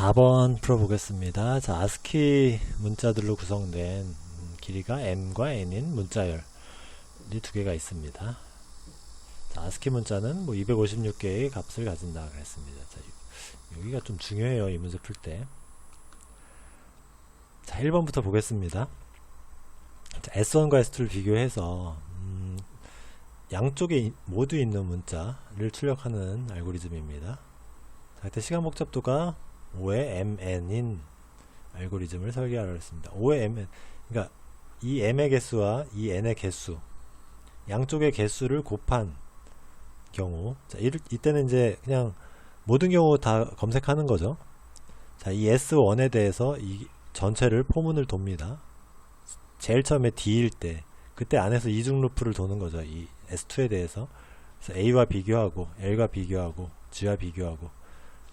4번 풀어보겠습니다. 자, 아스키 문자들로 구성된 길이가 m과 n인 문자열이 두 개가 있습니다. 자, 아스키 문자는 뭐 256개의 값을 가진다 그랬습니다. 자, 여기가 좀 중요해요. 이 문제 풀 때. 자, 1번부터 보겠습니다. 자, S1과 S2를 비교해서 양쪽에 모두 있는 문자를 출력하는 알고리즘입니다. 자, 그때 시간 복잡도가 5의 mn인 알고리즘을 설계하려고 했습니다. 5의 mn, 그러니까 이 m의 개수와 이 n의 개수, 양쪽의 개수를 곱한 경우, 자, 이때는 이제 그냥 모든 경우 다 검색하는 거죠. 자, 이 S1에 대해서 이 전체를 포문을 돕니다. 제일 처음에 D일 때, 그때 안에서 이중 루프를 도는 거죠. 이 S2에 대해서. 그래서 A와 비교하고, L과 비교하고, G와 비교하고,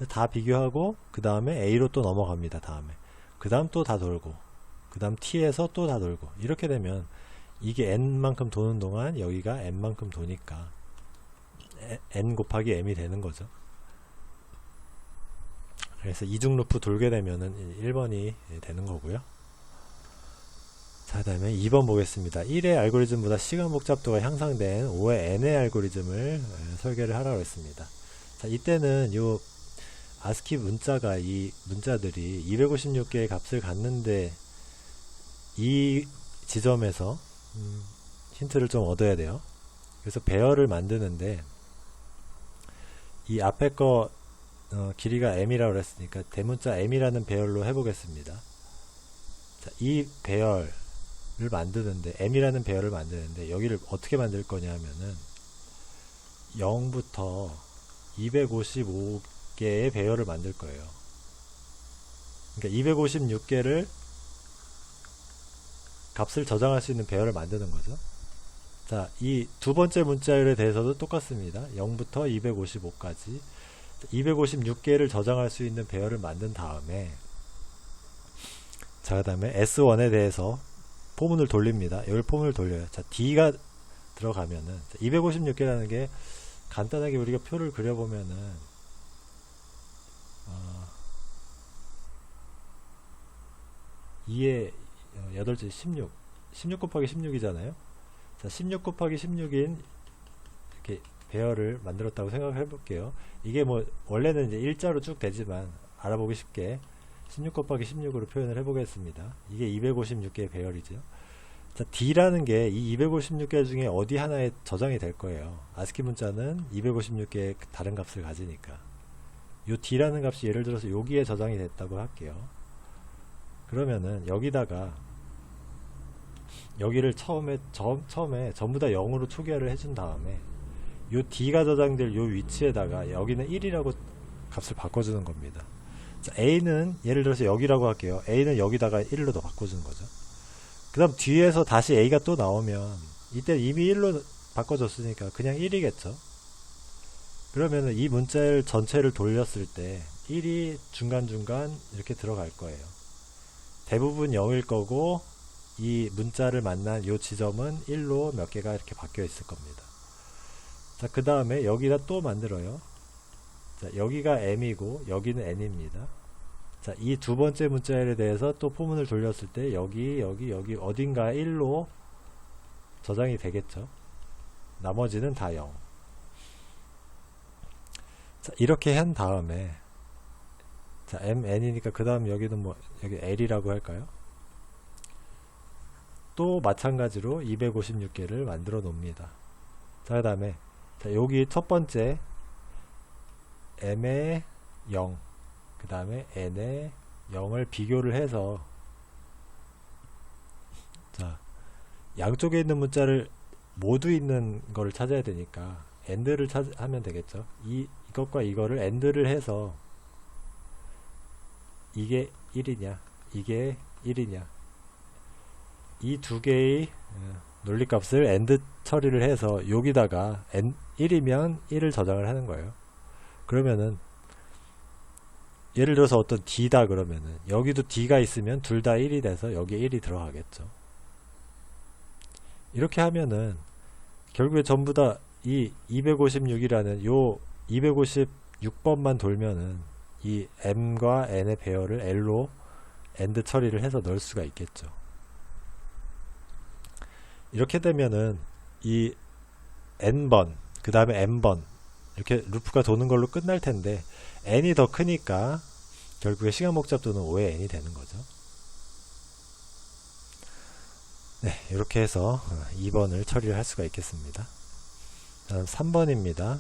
다 비교하고, 그 다음에 A로 또 넘어갑니다. 다음에. 그 다음 또 다 돌고, 그 다음 T에서 또 다 돌고, 이렇게 되면 이게 N만큼 도는 동안 여기가 N만큼 도니까 N 곱하기 M이 되는 거죠. 그래서 이중 루프 돌게 되면은 1번이 되는 거고요. 자, 그 다음에 2번 보겠습니다. 1의 알고리즘보다 시간 복잡도가 향상된 5의 n의 알고리즘을 설계를 하라고 했습니다. 자, 이때는 요 아스키 문자가 이 문자들이 256개의 값을 갖는데 이 지점에서 힌트를 좀 얻어야 돼요. 그래서 배열을 만드는데 이 앞에 거 길이가 m이라고 그랬으니까 대문자 m이라는 배열로 해보겠습니다. 자, 이 배열을 만드는데 m이라는 배열을 만드는데 여기를 어떻게 만들 거냐 하면은 0부터 255개의 배열을 만들 거예요. 그러니까 256개를 값을 저장할 수 있는 배열을 만드는 거죠. 자, 이 두 번째 문자열에 대해서도 똑같습니다. 0부터 255까지 256개를 저장할 수 있는 배열을 만든 다음에, 자, 그 다음에 S1에 대해서 포문을 돌립니다. 여기 포문을 돌려요. 자, D가 들어가면은 256개라는 게 간단하게 우리가 표를 그려보면은 2의 8째 16 곱하기 16이잖아요. 자, 16 곱하기 16인 이렇게 배열을 만들었다고 생각해 볼게요. 이게 뭐 원래는 이제 일자로 쭉 되지만 알아보기 쉽게 16 곱하기 16으로 표현을 해 보겠습니다. 이게 256개의 배열이죠. 자, D라는 게 이 256개 중에 어디 하나에 저장이 될 거예요. 아스키 문자는 256개의 다른 값을 가지니까. 요 D라는 값이 예를 들어서 여기에 저장이 됐다고 할게요. 그러면은 여기다가 여기를 처음에 전부 다 0으로 초기화를 해준 다음에 요 D가 저장될 요 위치에다가 여기는 1이라고 값을 바꿔주는 겁니다. 자, A는 예를 들어서 여기라고 할게요. A는 여기다가 1로 더 바꿔주는 거죠. 그 다음 뒤에서 다시 A가 또 나오면 이때 이미 1로 바꿔줬으니까 그냥 1이겠죠. 그러면은 이 문자열 전체를 돌렸을 때 1이 중간중간 이렇게 들어갈 거예요. 대부분 0일 거고 이 문자를 만난 요 지점은 1로 몇 개가 이렇게 바뀌어 있을 겁니다. 자, 그 다음에 여기다 또 만들어요. 자, 여기가 m이고 여기는 n입니다. 자, 이 두 번째 문자열에 대해서 또 포문을 돌렸을 때 여기 어딘가 1로 저장이 되겠죠. 나머지는 다 0. 자, 이렇게 한 다음에 자, mn이니까 그 다음 여기는 뭐 여기 l이라고 할까요? 또 마찬가지로 256개를 만들어 놓습니다. 자, 그 다음에 자, 여기 첫 번째 m의 0, 그 다음에 n의 0을 비교를 해서, 자, 양쪽에 있는 문자를 모두 있는 거를 찾아야 되니까 AND를 하면 되겠죠. 이것과 이거를 AND를 해서 이게 1이냐 이게 1이냐 이 두 개의 논리값을 AND 처리를 해서 여기다가 1이면 1을 저장을 하는 거예요. 그러면은 예를 들어서 어떤 D다 그러면은 여기도 D가 있으면 둘 다 1이 돼서 여기에 1이 들어가겠죠. 이렇게 하면은 결국에 전부 다 이 256이라는 요 256번만 돌면은 이 m과 n의 배열을 l로 AND 처리를 해서 넣을 수가 있겠죠. 이렇게 되면은 이 n번 그 다음에 m번 이렇게 루프가 도는 걸로 끝날 텐데, n이 더 크니까 결국에 시간 복잡도는 5의 n이 되는 거죠. 네, 이렇게 해서 2번을 처리를 할 수가 있겠습니다. 다음 3번입니다.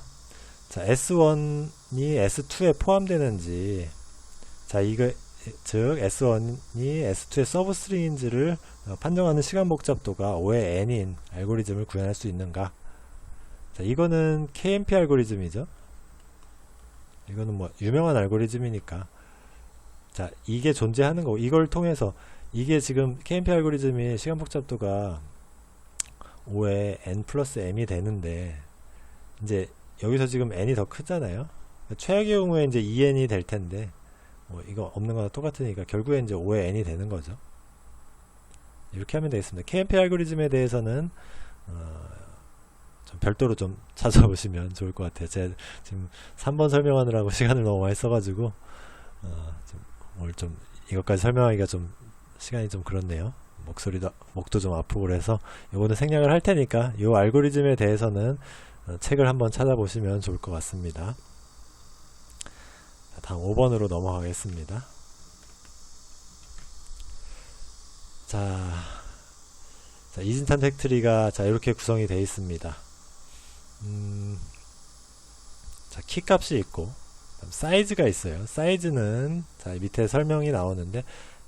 자, S1이 S2에 포함되는지, 자, 이거 즉 S1이 S2의 서브 스트링인지를 판정하는 시간 복잡도가 5의 n인 알고리즘을 구현할 수 있는가? 자, 이거는 KMP 알고리즘이죠. 이거는 뭐 유명한 알고리즘이니까, 자, 이게 존재하는 거고, 이걸 통해서 이게 지금 KMP 알고리즘이 시간 복잡도가 5의 n 플러스 m이 되는데, 이제 여기서 지금 n이 더 크잖아요. 최악의 경우에 이제 2n이 될 텐데, 뭐 이거 없는 거랑 똑같으니까 결국에 이제 5의 n이 되는 거죠. 이렇게 하면 되겠습니다. KMP 알고리즘에 대해서는 좀 별도로 좀 찾아보시면 좋을 것 같아요. 제가 지금 3번 설명하느라고 시간을 너무 많이 써가지고 오늘 좀 이것까지 설명하기가 좀 시간이 좀 그렇네요. 목도 좀 아프고 그래서 이거는 생략을 할 테니까 이 알고리즘에 대해서는 책을 한번 찾아보시면 좋을 것 같습니다. 다음 5번으로 넘어가겠습니다. 자, 이진탄 팩트리가 자 이렇게 구성이 되어 있습니다. 자, 키 값이 있고 사이즈가 있어요. 사이즈는 자 밑에 설명이 나오는데,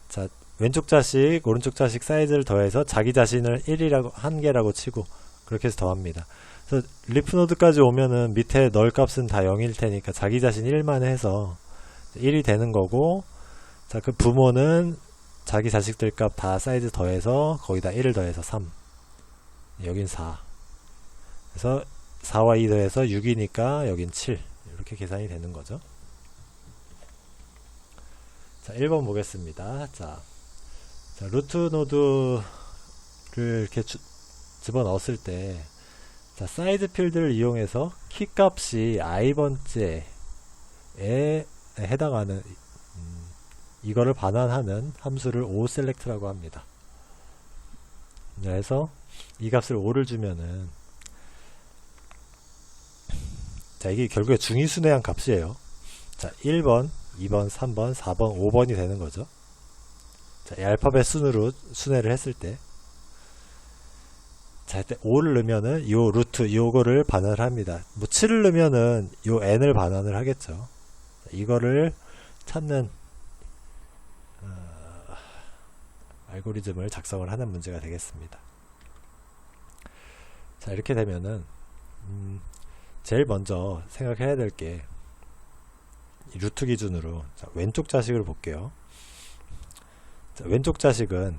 자 왼쪽 자식 오른쪽 자식 사이즈를 더해서 자기 자신을 1이라고 1개라고 치고 그렇게 해서 더합니다. 그래서 리프 노드까지 오면은 밑에 널 값은 다 0일 테니까 자기 자신 1만 해서 1이 되는 거고, 자 그 부모는 자기 자식들 값 다 사이즈 더해서 거기다 1을 더해서 3, 여긴 4, 그래서 4와 2 더해서 6이니까 여긴 7, 이렇게 계산이 되는 거죠. 자 1번 보겠습니다. 자 루트 노드를 이렇게 집어넣었을 때, 자 사이즈 필드를 이용해서 키 값이 i번째에 해당하는 이거를 반환하는 함수를 oSelect라고 합니다. 그래서 이 값을 5를 주면은, 자 이게 결국에 중위순회한 값이에요. 자 1번, 2번, 3번, 4번, 5번이 되는 거죠. 자, 이 알파벳 순으로 순회를 했을 때, 자 이때 5를 넣으면은 요 루트 요거를 반환을 합니다. 뭐 7을 넣으면은 요 n을 반환을 하겠죠. 자, 이거를 찾는 알고리즘을 작성을 하는 문제가 되겠습니다. 자 이렇게 되면은 제일 먼저 생각해야 될 게 루트 기준으로, 자, 왼쪽 자식을 볼게요. 자, 왼쪽 자식은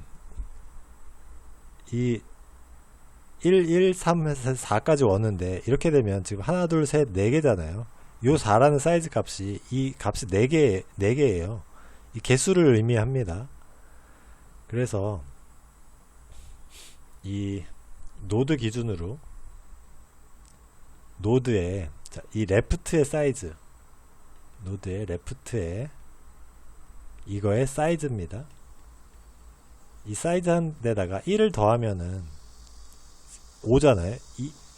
이 1, 1, 3에서 4까지 왔는데, 이렇게 되면 지금 하나, 둘, 셋, 4개잖아요. 요 4라는 사이즈 값이 이 값이 4개예요. 이 개수를 의미합니다. 그래서 이 노드 기준으로 노드에, 자, 이 레프트의 사이즈, 노드의 레프트에 이거의 사이즈입니다. 이 사이즈 한 데다가 1을 더하면은 5잖아요.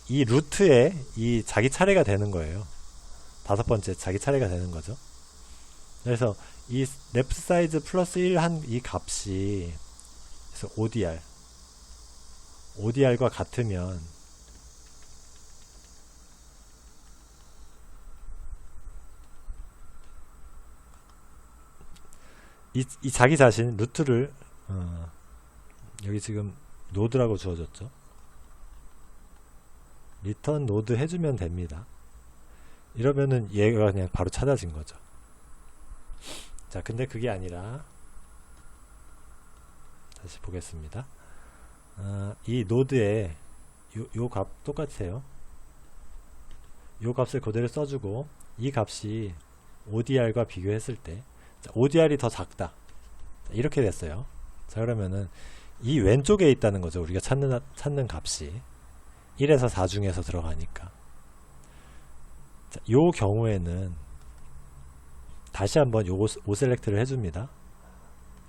이 루트에 이 자기 차례가 되는 거예요. 5번째 자기 차례가 되는 거죠. 그래서 이 레프트 사이즈 플러스 1 한 이 값이, 그래서 ODR과 같으면 이 자기 자신 루트를 여기 지금 노드라고 주어졌죠. 리턴 노드 해주면 됩니다. 이러면은 얘가 그냥 바로 찾아진 거죠. 자 근데 그게 아니라, 다시 보겠습니다. 이 노드에 요 값 똑같아요. 요 값을 그대로 써주고, 이 값이 ODR과 비교했을 때, 자, ODR이 더 작다, 자, 이렇게 됐어요. 자 그러면은 이 왼쪽에 있다는 거죠. 우리가 찾는 값이 1에서 4 중에서 들어가니까, 자, 요 경우에는 다시 한번 요거 오셀렉트를 해줍니다.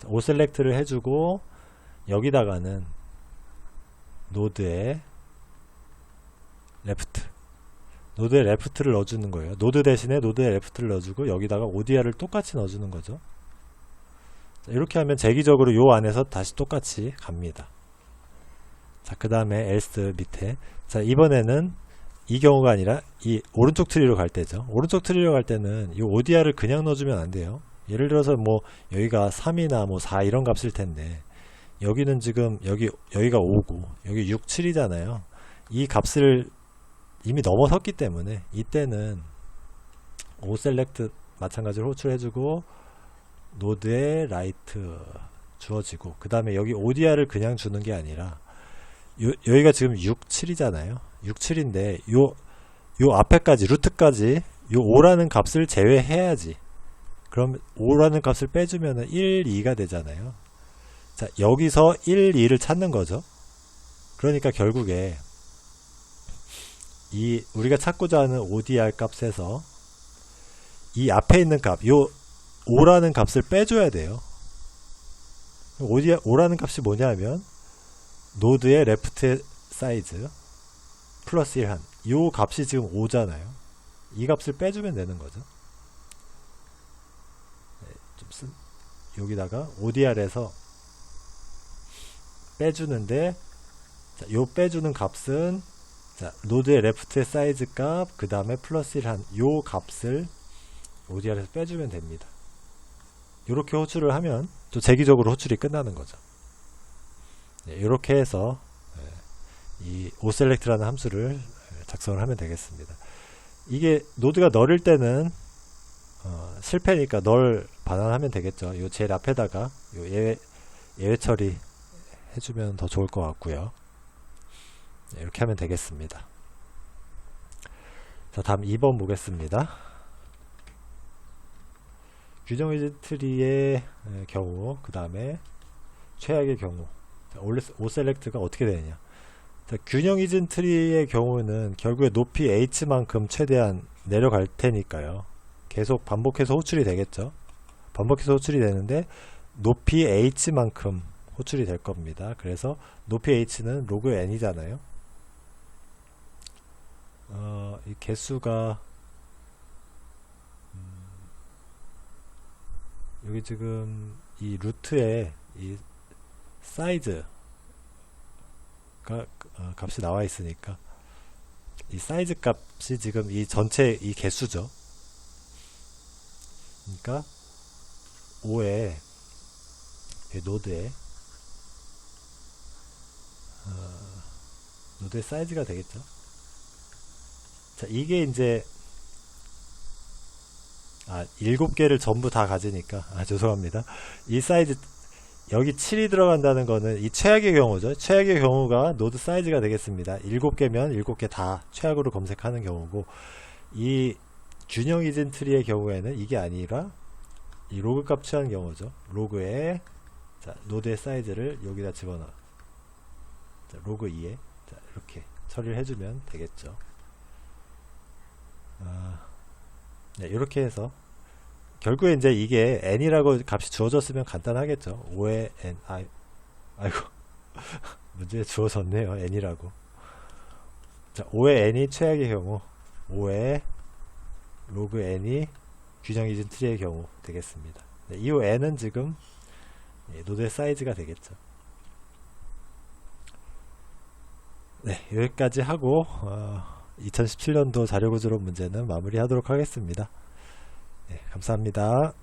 오셀렉트를 해주고 여기다가는 노드에 레프트, 노드에 레프트를 넣어주는 거예요. 노드 대신에 노드에 레프트를 넣어주고 여기다가 ODR을 똑같이 넣어주는 거죠. 자, 이렇게 하면 재기적으로 요 안에서 다시 똑같이 갑니다. 자, 그 다음에 else 밑에, 자, 이번에는 이 경우가 아니라 이 오른쪽 트리로 갈 때죠. 오른쪽 트리로 갈 때는 이 ODR을 그냥 넣어주면 안 돼요. 예를 들어서 뭐 여기가 3이나 뭐 4 이런 값일 텐데 여기는 지금 여기가 5고 여기 6, 7이잖아요. 이 값을 이미 넘어섰기 때문에 이때는 오셀렉트 마찬가지로 호출해주고 노드에 라이트 주어지고 그 다음에 여기 ODR을 그냥 주는 게 아니라 여기가 지금 6, 7이잖아요. 6, 7인데 요 앞에까지 루트까지 요 5라는 값을 제외해야지. 그럼 5라는 값을 빼주면은 1, 2가 되잖아요. 자, 여기서 1, 2를 찾는 거죠. 그러니까 결국에 이 우리가 찾고자 하는 ODR 값에서 이 앞에 있는 값, 요 5라는 값을 빼줘야 돼요. 5라는 값이 뭐냐면 노드의 레프트 사이즈 플러스 1한 요 값이 지금 5잖아요. 이 값을 빼주면 되는 거죠. 네, 여기다가 ODR에서 빼주는데 자, 요 빼주는 값은 자, 노드의 레프트의 사이즈 값 그 다음에 플러스 1한 요 값을 ODR에서 빼주면 됩니다. 이렇게 호출을 하면 또 재기적으로 호출이 끝나는 거죠. 네, 이렇게 해서 이 oselect라는 함수를 작성을 하면 되겠습니다. 이게 노드가 널일 때는 실패니까 널 반환하면 되겠죠. 요 제일 앞에다가 요 예외 처리 해주면 더 좋을 것 같고요. 네, 이렇게 하면 되겠습니다. 자, 다음 2번 보겠습니다. 균형 이즈 트리의 경우, 그 다음에 최악의 경우, 오셀렉트가 어떻게 되느냐. 자, 균형 이즈 트리의 경우는 결국에 높이 h만큼 최대한 내려갈 테니까요. 계속 반복해서 호출이 되겠죠. 반복해서 호출이 되는데 높이 h만큼 호출이 될 겁니다. 그래서 높이 h는 로그 n이잖아요. 이 개수가 여기 지금 이 루트에 이 사이즈가 값이 나와 있으니까 이 사이즈 값이 지금 이 전체 이 개수죠. 그러니까 5의 노드의 사이즈가 되겠죠. 자, 이게 이제 7개를 전부 다 가지니까 죄송합니다. 이 사이즈 여기 7이 들어간다는 거는 이 최악의 경우죠. 최악의 경우가 노드 사이즈가 되겠습니다. 7개면 7개 다 최악으로 검색하는 경우고, 이 균형 이진 트리의 경우에는 이게 아니라 이 로그 값 취하는 경우죠. 로그에 자, 노드의 사이즈를 여기다 집어넣어. 자, 로그 2에 자, 이렇게 처리를 해주면 되겠죠. 네, 이렇게 해서 결국에 이제 이게 n이라고 값이 주어졌으면 간단하겠죠. 5의 n 아이고 문제에 주어졌네요. n이라고. 자, 5의 n이 최악의 경우, 5의 로그 n이 균형 이진 트리의 경우 되겠습니다. 네, 이 n은 지금 노드의 사이즈가 되겠죠. 네, 여기까지 하고 2017년도 자료구조론 문제는 마무리하도록 하겠습니다. 네, 감사합니다.